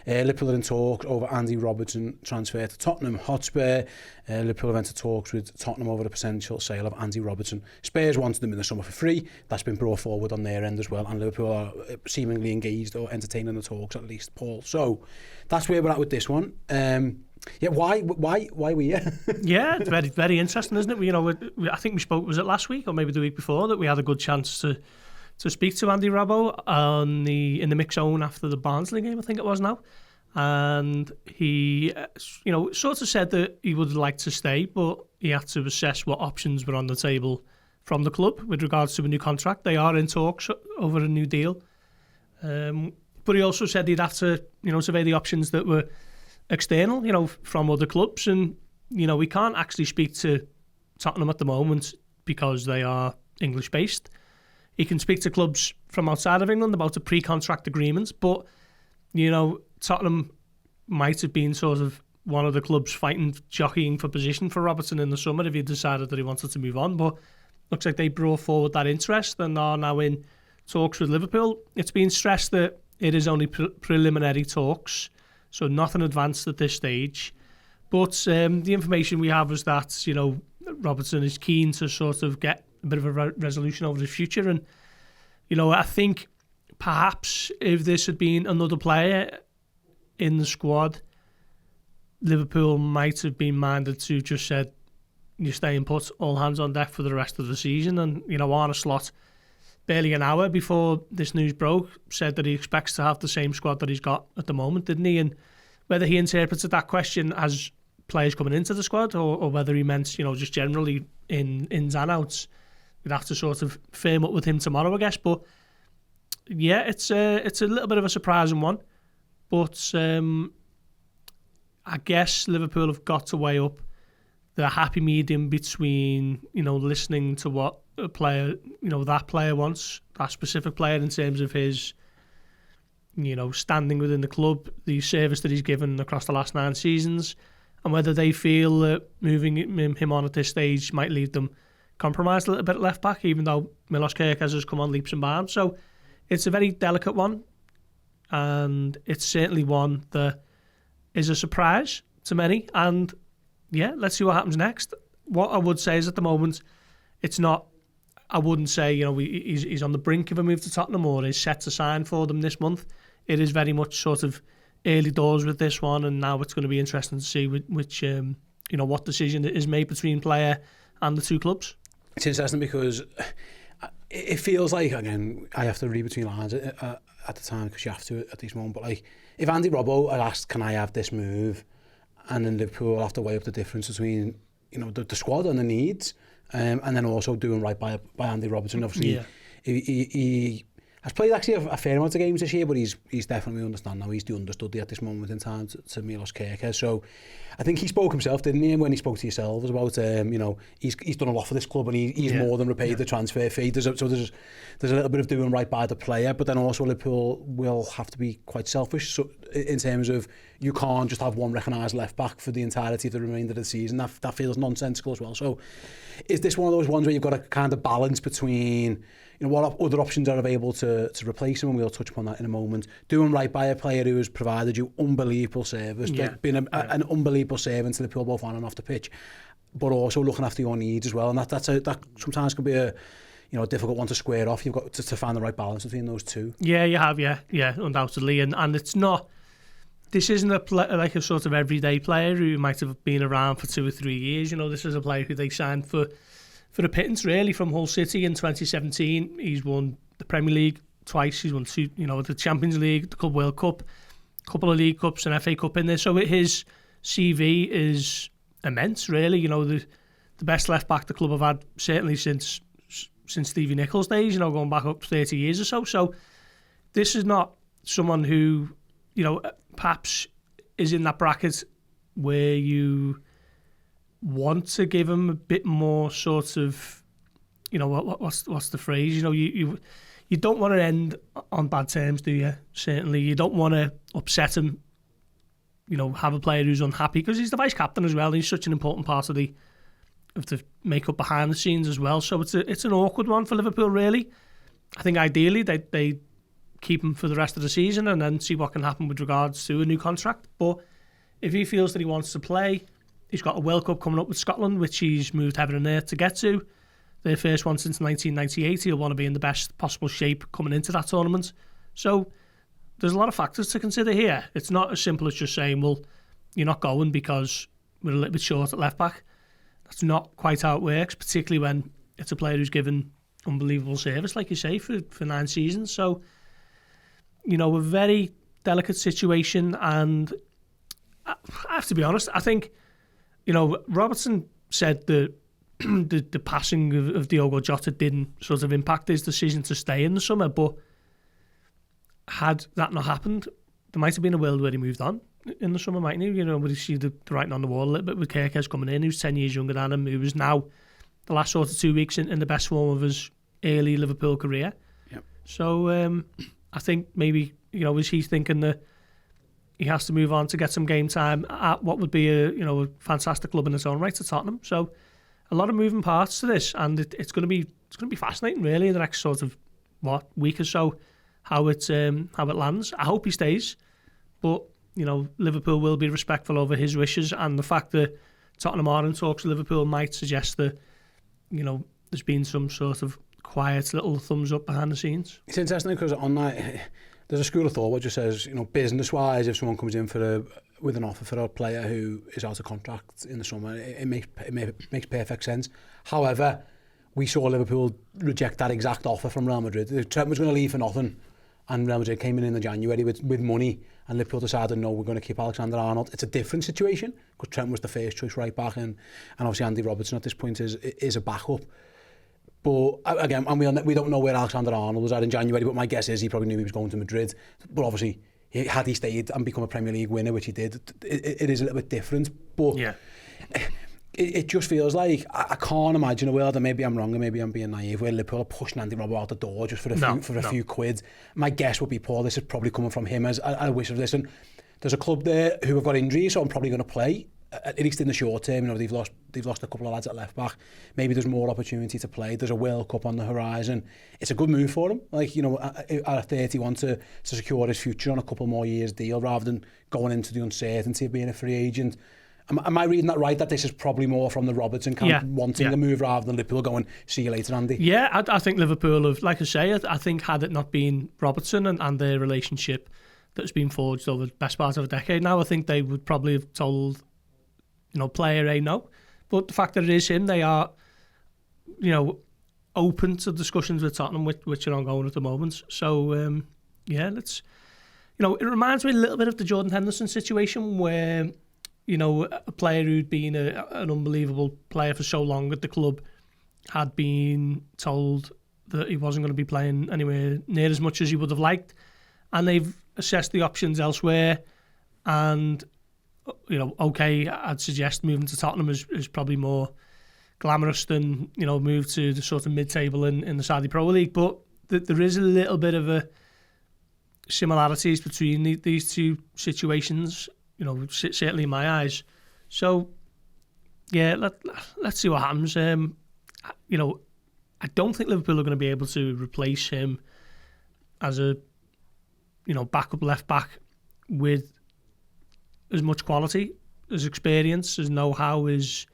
Liverpool are in talks over Andy Robertson transfer to Tottenham Hotspur. Liverpool have entered talks with Tottenham over the potential sale of Andy Robertson. Spurs wanted him in the summer for free. That's been brought forward on their end as well, and Liverpool are seemingly engaged or entertaining the talks at least, Paul. So that's where we're at with this one. Why we here? Yeah, it's very, very interesting, isn't it? I think we spoke, was it last week or maybe the week before, that we had a good chance to speak to Andy Robbo in the mix zone after the Barnsley game, I think it was now. And he, sort of said that he would like to stay, but he had to assess what options were on the table from the club with regards to a new contract. They are in talks over a new deal. But he also said he'd have to, survey the options that were external, from other clubs. And, we can't actually speak to Tottenham at the moment because they are English-based. He can speak to clubs from outside of England about the pre-contract agreements, but, Tottenham might have been sort of one of the clubs jockeying for position for Robertson in the summer if he decided that he wanted to move on. But looks like they brought forward that interest and are now in talks with Liverpool. It's been stressed that it is only preliminary talks, so nothing advanced at this stage. But the information we have is that, Robertson is keen to sort of get a bit of a resolution over the future. And, I think perhaps if this had been another player in the squad, Liverpool might have been minded to just said, you stay and put all hands on deck for the rest of the season. And, Arne Slot, barely an hour before this news broke, said that he expects to have the same squad that he's got at the moment, didn't he? And whether he interpreted that question as players coming into the squad or whether he meant, just generally in ins and outs, we'd have to sort of firm up with him tomorrow, I guess. But yeah, it's a little bit of a surprising one. But I guess Liverpool have got to weigh up the happy medium between, listening to what a player, that player wants, that specific player in terms of his, standing within the club, the service that he's given across the last 9 seasons, and whether they feel that moving him on at this stage might leave them compromised a little bit at left back, even though Milos Kerkez has come on leaps and bounds. So it's a very delicate one, and it's certainly one that is a surprise to many. And yeah, let's see what happens next. What I would say is at the moment, it's not, I wouldn't say, he's on the brink of a move to Tottenham or is set to sign for them this month. It is very much sort of early doors with this one, and now it's going to be interesting to see which what decision is made between player and the two clubs. It's interesting because it feels like, again, I have to read between lines at the time because you have to at this moment, but like if Andy Robbo had asked, can I have this move, and then Liverpool have to weigh up the difference between the squad and the needs, and then also doing right by Andy Robertson. Obviously, yeah. He has played actually a fair amount of games this year, but he's definitely understand now. He's the understudy at this moment in time to Milos Kerkez. So I think he spoke himself, didn't he, when he spoke to yourselves about he's done a lot for this club and he's more than repaid the transfer fee. There's a little bit of doing right by the player, but then also Liverpool will have to be quite selfish in terms of you can't just have one recognised left back for the entirety of the remainder of the season. That feels nonsensical as well. So is this one of those ones where you've got to kind of balance between what other options are available to replace him, and we'll touch upon that in a moment. Doing right by a player who has provided you unbelievable service, been an unbelievable servant to Liverpool both on and off the pitch, but also looking after your needs as well. And that sometimes can be a difficult one to square off. You've got to find the right balance between those two. Yeah, you have, yeah, undoubtedly. And it's not. This isn't like a sort of everyday player who might have been around for 2 or 3 years. This is a player who they signed for a pittance, really, from Hull City in 2017. He's won the Premier League twice. He's won 2, the Champions League, the Club World Cup, a couple of League Cups and FA Cup in there. So his CV is immense, really. The best left back the club have had certainly since Stevie Nicholls' days. Going back up 30 years or so. So this is not someone who, perhaps is in that bracket where you want to give him a bit more sort of, what's the phrase? You don't want to end on bad terms, do you? Certainly, you don't want to upset him. Have a player who's unhappy because he's the vice captain as well. And he's such an important part of the makeup behind the scenes as well. So it's an awkward one for Liverpool, really. I think ideally they keep him for the rest of the season and then see what can happen with regards to a new contract. But if he feels that he wants to play, he's got a World Cup coming up with Scotland, which he's moved heaven and earth to get to. Their first one since 1998. He'll want to be in the best possible shape coming into that tournament. So there's a lot of factors to consider here. It's not as simple as just saying, well, you're not going because we're a little bit short at left back. That's not quite how it works, particularly when it's a player who's given unbelievable service, like you say, for 9 seasons. So, a very delicate situation. And I have to be honest, I think, Robertson said that the passing of Diogo Jota didn't sort of impact his decision to stay in the summer, but had that not happened, there might have been a world where he moved on in the summer, mightn't he? We see the writing on the wall a little bit with Kirkes coming in, who's 10 years younger than him, who was now the last sort of 2 weeks in the best form of his early Liverpool career. Yep. So I think maybe, is he thinking that he has to move on to get some game time at what would be a fantastic club in its own right, to Tottenham. So a lot of moving parts to this, and it's going to be fascinating, really, in the next sort of week or so, how it lands. I hope he stays, but Liverpool will be respectful over his wishes, and the fact that Tottenham are in talks with Liverpool might suggest that there's been some sort of quiet little thumbs up behind the scenes. It's interesting because on that, there's a school of thought which just says, business-wise, if someone comes in with an offer for a player who is out of contract in the summer, it makes perfect sense. However, we saw Liverpool reject that exact offer from Real Madrid. Trent was going to leave for nothing, and Real Madrid came in the January with money, and Liverpool decided, no, we're going to keep Alexander-Arnold. It's a different situation because Trent was the first choice right back, and obviously Andy Robertson at this point is a backup. But again, and we don't know where Alexander-Arnold was at in January, but my guess is he probably knew he was going to Madrid. But obviously, had he stayed and become a Premier League winner, which he did, it is a little bit different. But yeah, it just feels like I can't imagine a world, and maybe I'm wrong, and maybe I'm being naive, where Liverpool are pushing Andy Robertson out the door just for a few quid. My guess would be, Paul, this is probably coming from him as I wish of this. And there's a club there who have got injuries, so I'm probably going to play. At least in the short term, they've lost a couple of lads at left back. Maybe there's more opportunity to play. There's a World Cup on the horizon. It's a good move for him. At 31 to secure his future on a couple more years deal rather than going into the uncertainty of being a free agent. Am I reading that right? That this is probably more from the Robertson camp wanting the move rather than Liverpool going, see you later, Andy? Yeah, I think Liverpool have, like I say, I think had it not been Robertson and their relationship that's been forged over the best part of a decade now, I think they would probably have told player A no. But the fact that it is him, they are, open to discussions with Tottenham, which are ongoing at the moment. So, let's, it reminds me a little bit of the Jordan Henderson situation where, a player who'd been an unbelievable player for so long at the club had been told that he wasn't going to be playing anywhere near as much as he would have liked. And they've assessed the options elsewhere, and okay, I'd suggest moving to Tottenham is probably more glamorous than, move to the sort of mid-table in the Saudi Pro League. But there is a little bit of a similarities between these two situations, certainly in my eyes. So, yeah, let's see what happens. I don't think Liverpool are going to be able to replace him as a, backup left back with as much quality, as experience, as know-how, as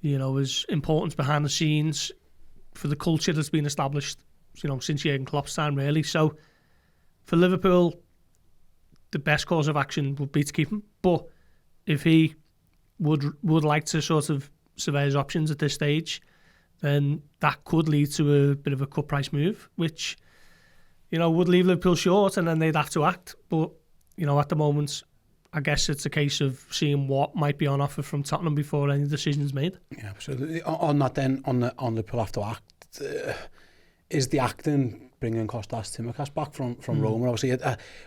importance behind the scenes for the culture that's been established, since Jurgen Klopp's time, really. So for Liverpool, the best course of action would be to keep him. But if he would like to sort of survey his options at this stage, then that could lead to a bit of a cut price move, which, would leave Liverpool short, and then they'd have to act. But, at the moment, I guess it's a case of seeing what might be on offer from Tottenham before any decision's made. Yeah, absolutely. On that then, on Liverpool have to act, is the acting bringing Kostas Tsimikas back from Roma? Obviously,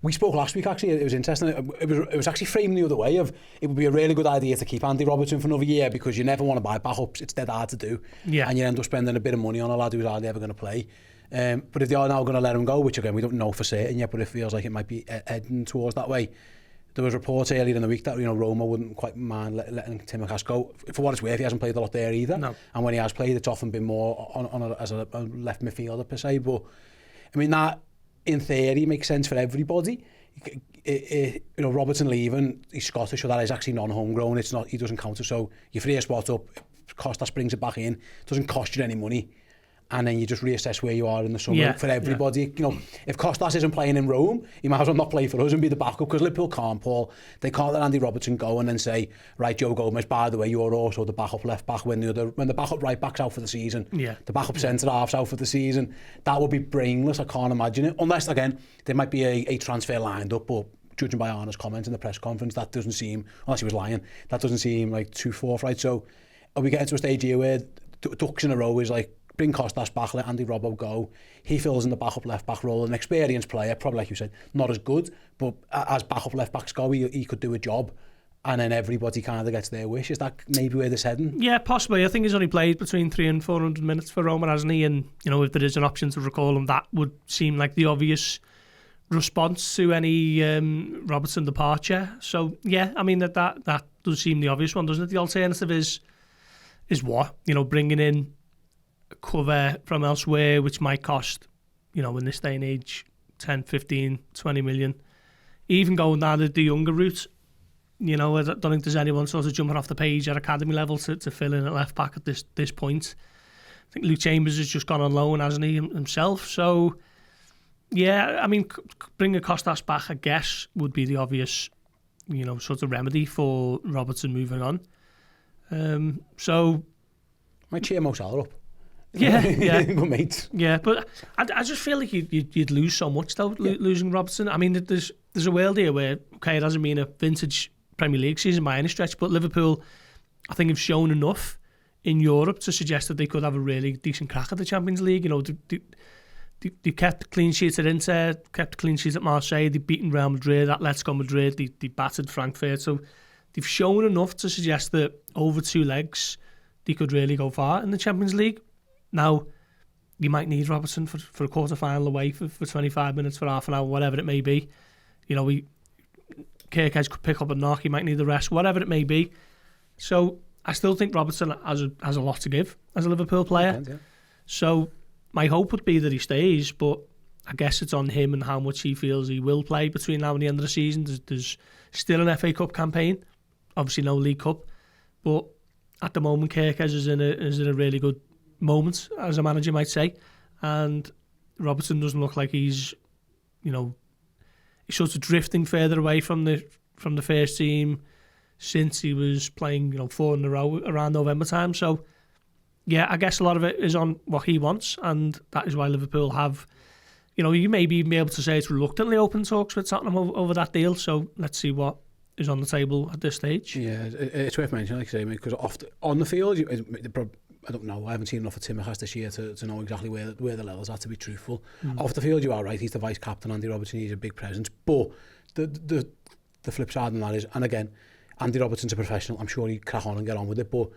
we spoke last week, actually, it was interesting. It was actually framed the other way of, it would be a really good idea to keep Andy Robertson for another year because you never want to buy backups. It's dead hard to do. Yeah. And you end up spending a bit of money on a lad who's hardly ever going to play. But if they are now going to let him go, which again, we don't know for certain yet, but it feels like it might be heading towards that way. There was reports earlier in the week that Roma wouldn't quite mind letting Tsimikas go. For what it's worth, he hasn't played a lot there either. No. And when he has played, it's often been more as a left midfielder per se. But I mean, that in theory, makes sense for everybody. Robertson leaving, he's Scottish, so that is actually non-homegrown. It's not, he doesn't count. So you free a spot up, Costas brings it back in, doesn't cost you any money, and then you just reassess where you are in the summer for everybody. If Costas isn't playing in Rome, he might as well not play for us and be the backup, because Liverpool can't, Paul. They can't let Andy Robertson go and then say, right, Joe Gomez, by the way, you're also the backup left back when the backup right back's out for the season. The backup centre half's out for the season. That would be brainless. I can't imagine it. Unless, again, there might be a transfer lined up, but judging by Arna's comments in the press conference, that doesn't seem, unless he was lying, that doesn't seem like too forthright. So are we getting to a stage here where ducks in a row is like, bring Costas back, let Andy Robbo go. He fills in the backup left-back role, an experienced player, probably like you said, not as good, but as backup left-backs go, he could do a job, and then everybody kind of gets their wish. Is that maybe where they're heading? Yeah, possibly. I think he's only played between 300 and 400 minutes for Roma, hasn't he? And, if there is an option to recall him, that would seem like the obvious response to any Robertson departure. So, yeah, I mean, that does seem the obvious one, doesn't it? The alternative is what? Bringing in cover from elsewhere, which might cost, in this day and age, 10, 15, 20 million. Even going down the younger route, I don't think there's anyone sort of jumping off the page at academy level to fill in at left back at this point. I think Luke Chambers has just gone on loan, hasn't he, himself? So, yeah, I mean, bringing Costas back, I guess, would be the obvious, sort of remedy for Robertson moving on. So... Might cheer Mo Salah up. Yeah. Good mates. Yeah, but I just feel like you'd lose so much though, losing Robertson. I mean, there's a world here where, okay, it hasn't been a vintage Premier League season by any stretch, but Liverpool, I think, have shown enough in Europe to suggest that they could have a really decent crack at the Champions League. They've kept clean sheets at Inter, kept clean sheets at Marseille, they've beaten Real Madrid, Atletico Madrid, they battered Frankfurt. So they've shown enough to suggest that over two legs, they could really go far in the Champions League. Now, you might need Robertson for a quarter-final away for 25 minutes, for half an hour, whatever it may be. Kirkhead could pick up a knock, he might need the rest, whatever it may be. So, I still think Robertson has a lot to give as a Liverpool player. Depends, yeah. So, my hope would be that he stays, but I guess it's on him and how much he feels he will play between now and the end of the season. There's still an FA Cup campaign, obviously no League Cup, but at the moment, Kirkhead is in a really good moment, as a manager might say, and Robertson doesn't look like he's sort of drifting further away from the first team since he was playing 4 in a row around November time. So yeah, I guess a lot of it is on what he wants, and that is why Liverpool have, you may be able to say it's reluctantly open talks with Tottenham over that deal. So let's see what is on the table at this stage. Yeah, it's worth mentioning, like I say, because often on the field, I don't know, I haven't seen enough of Timmerhas this year to know exactly where the levels are, to be truthful. Off the field, you are right, he's the vice captain, Andy Robertson, he's a big presence, but the flip side of that is, and again, Andy Robertson's a professional, I'm sure he'd crack on and get on with it, but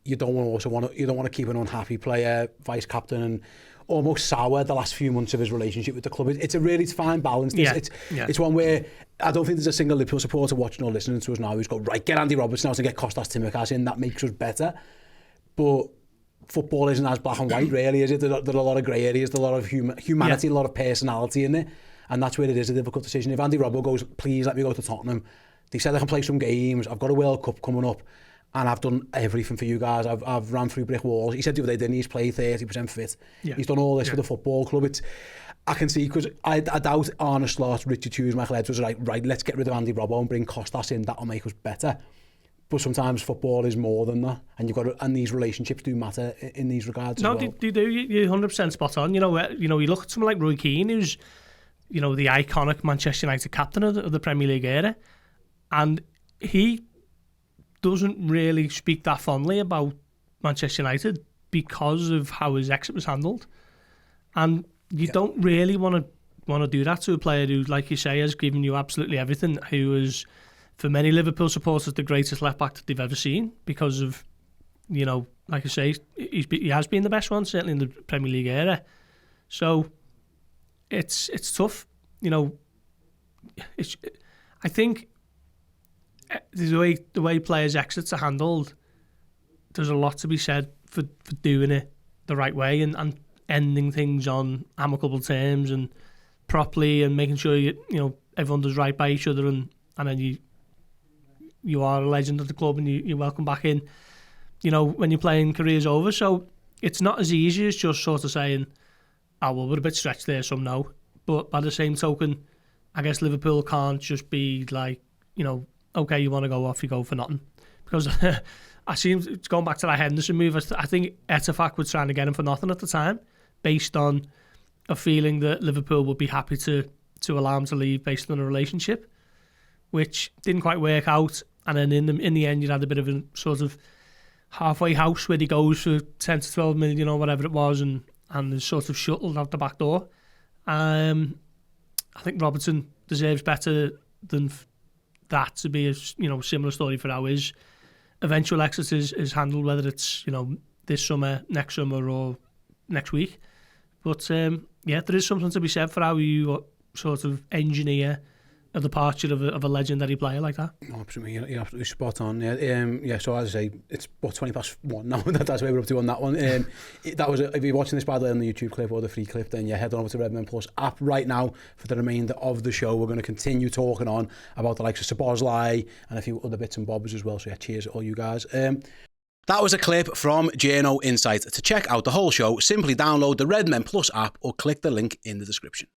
you don't want to keep an unhappy player vice captain and almost sour the last few months of his relationship with the club. It's a really fine balance. It's one where I don't think there's a single Liverpool supporter watching or listening to us now who's got, right, get Andy Robertson out and get Costas Tsimikas in, that makes us better. But football isn't as black and white, really, is it? There are a lot of grey areas, there's a lot of humanity, a lot of personality in it, and that's where it is a difficult decision. If Andy Robbo goes, please let me go to Tottenham, they said I can play some games, I've got a World Cup coming up, and I've done everything for you guys, I've ran through brick walls. He said the other day, didn't he? He's played 30% fit. Yeah. He's done all this for the football club. I can see, because I doubt Arne Slot, Richard Hughes, Michael Edwards was like, right, let's get rid of Andy Robbo and bring Costas in, that'll make us better. But sometimes football is more than that, and these relationships do matter in these regards. No, as well. they do. You're 100% spot on. You look at someone like Roy Keane, who's the iconic Manchester United captain of the Premier League era, and he doesn't really speak that fondly about Manchester United because of how his exit was handled, and you don't really want to do that to a player who, like you say, has given you absolutely everything, who is, for many Liverpool supporters, the greatest left back that they've ever seen, because of, like I say, he has been the best one, certainly in the Premier League era. So it's tough, I think the way players' exits are handled, there's a lot to be said for doing it the right way and ending things on amicable terms and properly and making sure you know everyone does right by each other, and then you are a legend of the club and you're welcome back in, you know, when your playing career's over. So it's not as easy as just sort of saying, oh, well, we're a bit stretched there, some know. But by the same token, I guess Liverpool can't just be like, you know, okay, you want to go off, you go for nothing. Because I seem, it's going back to that Henderson move, I think Etafak was trying to get him for nothing at the time, based on a feeling that Liverpool would be happy to allow him to leave based on a relationship, which didn't quite work out. And then in the end, you had a bit of a sort of halfway house where he goes for 10 to 12 million or whatever it was, and is sort of shuttled out the back door. I think Robertson deserves better than that to be a, you know, similar story for how his eventual exit is handled, whether it's, you know, this summer, next summer, or next week. But yeah, there is something to be said for how you sort of engineer a departure of a legendary player like that. No, absolutely, you're absolutely spot on. Yeah, so as I say, it's about 20:01 now. That's where we're up to on that one. That was if you're watching this by the way on the YouTube clip or the free clip, then head on over to Redmen Plus app right now for the remainder of the show. We're going to continue talking on about the likes of Szoboszlai and a few other bits and bobs as well. So yeah, cheers all you guys. That was a clip from Journo Insight. To check out the whole show, simply download the Redmen Plus app or click the link in the description.